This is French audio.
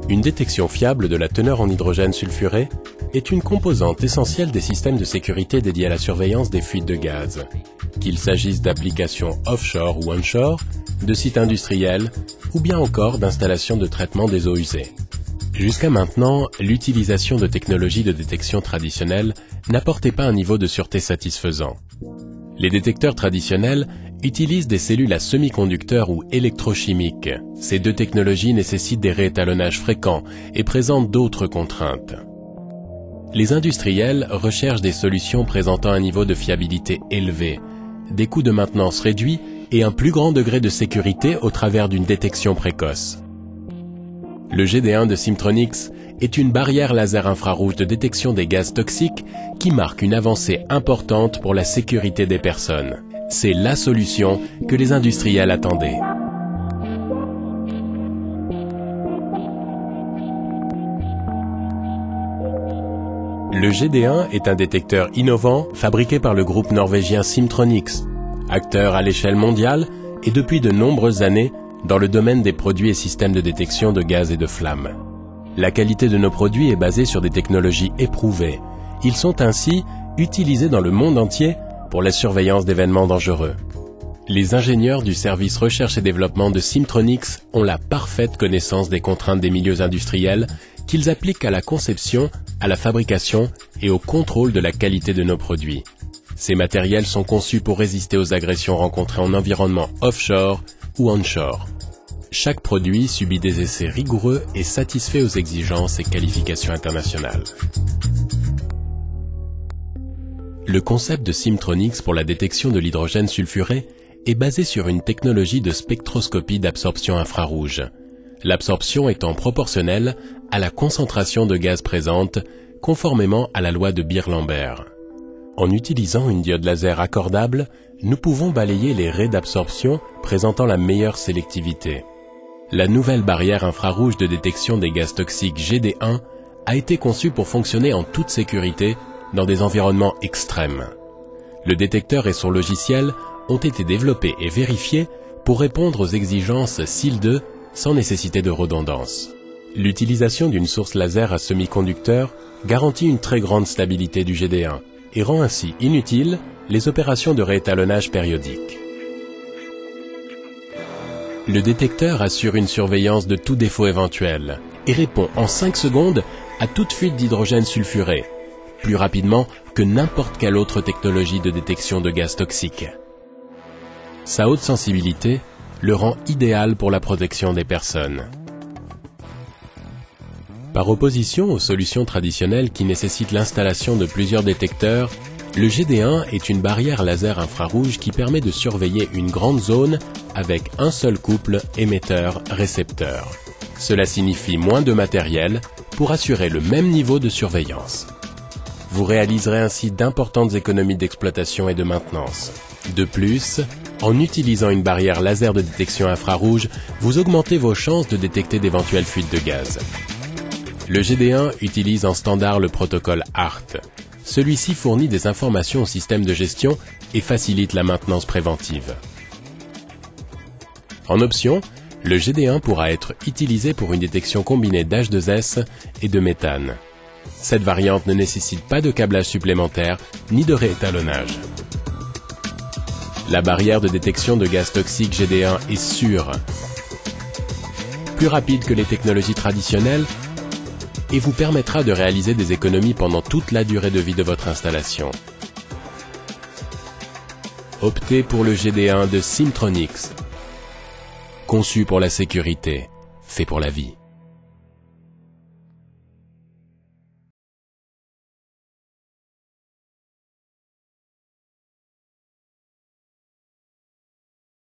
Une détection fiable de la teneur en hydrogène sulfuré est une composante essentielle des systèmes de sécurité dédiés à la surveillance des fuites de gaz. Qu'il s'agisse d'applications offshore ou onshore, de sites industriels ou bien encore d'installations de traitement des eaux usées. Jusqu'à maintenant, l'utilisation de technologies de détection traditionnelles n'apportait pas un niveau de sûreté satisfaisant. Les détecteurs traditionnels utilisent des cellules à semi-conducteurs ou électrochimiques. Ces deux technologies nécessitent des réétalonnages fréquents et présentent d'autres contraintes. Les industriels recherchent des solutions présentant un niveau de fiabilité élevé, des coûts de maintenance réduits et un plus grand degré de sécurité au travers d'une détection précoce. Le GD1 de Simtronics est une barrière laser infrarouge de détection des gaz toxiques qui marque une avancée importante pour la sécurité des personnes. C'est la solution que les industriels attendaient. Le GD1 est un détecteur innovant fabriqué par le groupe norvégien Simtronics, acteur à l'échelle mondiale et depuis de nombreuses années dans le domaine des produits et systèmes de détection de gaz et de flammes. La qualité de nos produits est basée sur des technologies éprouvées. Ils sont ainsi utilisés dans le monde entier pour la surveillance d'événements dangereux. Les ingénieurs du service recherche et développement de Simtronics ont la parfaite connaissance des contraintes des milieux industriels qu'ils appliquent à la conception, à la fabrication et au contrôle de la qualité de nos produits. Ces matériels sont conçus pour résister aux agressions rencontrées en environnement offshore ou onshore. Chaque produit subit des essais rigoureux et satisfait aux exigences et qualifications internationales. Le concept de Simtronics pour la détection de l'hydrogène sulfuré est basé sur une technologie de spectroscopie d'absorption infrarouge, l'absorption étant proportionnelle à la concentration de gaz présente, conformément à la loi de Beer-Lambert. En utilisant une diode laser accordable, nous pouvons balayer les raies d'absorption présentant la meilleure sélectivité. La nouvelle barrière infrarouge de détection des gaz toxiques GD1 a été conçue pour fonctionner en toute sécurité dans des environnements extrêmes. Le détecteur et son logiciel ont été développés et vérifiés pour répondre aux exigences SIL 2 sans nécessité de redondance. L'utilisation d'une source laser à semi-conducteur garantit une très grande stabilité du GD1 et rend ainsi inutiles les opérations de réétalonnage périodique. Le détecteur assure une surveillance de tout défaut éventuel et répond en 5 secondes à toute fuite d'hydrogène sulfuré, plus rapidement que n'importe quelle autre technologie de détection de gaz toxiques. Sa haute sensibilité le rend idéal pour la protection des personnes. Par opposition aux solutions traditionnelles qui nécessitent l'installation de plusieurs détecteurs, le GD1 est une barrière laser infrarouge qui permet de surveiller une grande zone avec un seul couple émetteur-récepteur. Cela signifie moins de matériel pour assurer le même niveau de surveillance. Vous réaliserez ainsi d'importantes économies d'exploitation et de maintenance. De plus, en utilisant une barrière laser de détection infrarouge, vous augmentez vos chances de détecter d'éventuelles fuites de gaz. Le GD1 utilise en standard le protocole HART. Celui-ci fournit des informations au système de gestion et facilite la maintenance préventive. En option, le GD1 pourra être utilisé pour une détection combinée d'H2S et de méthane. Cette variante ne nécessite pas de câblage supplémentaire ni de réétalonnage. La barrière de détection de gaz toxiques GD1 est sûre, plus rapide que les technologies traditionnelles et vous permettra de réaliser des économies pendant toute la durée de vie de votre installation. Optez pour le GD1 de Simtronics. Conçu pour la sécurité, fait pour la vie.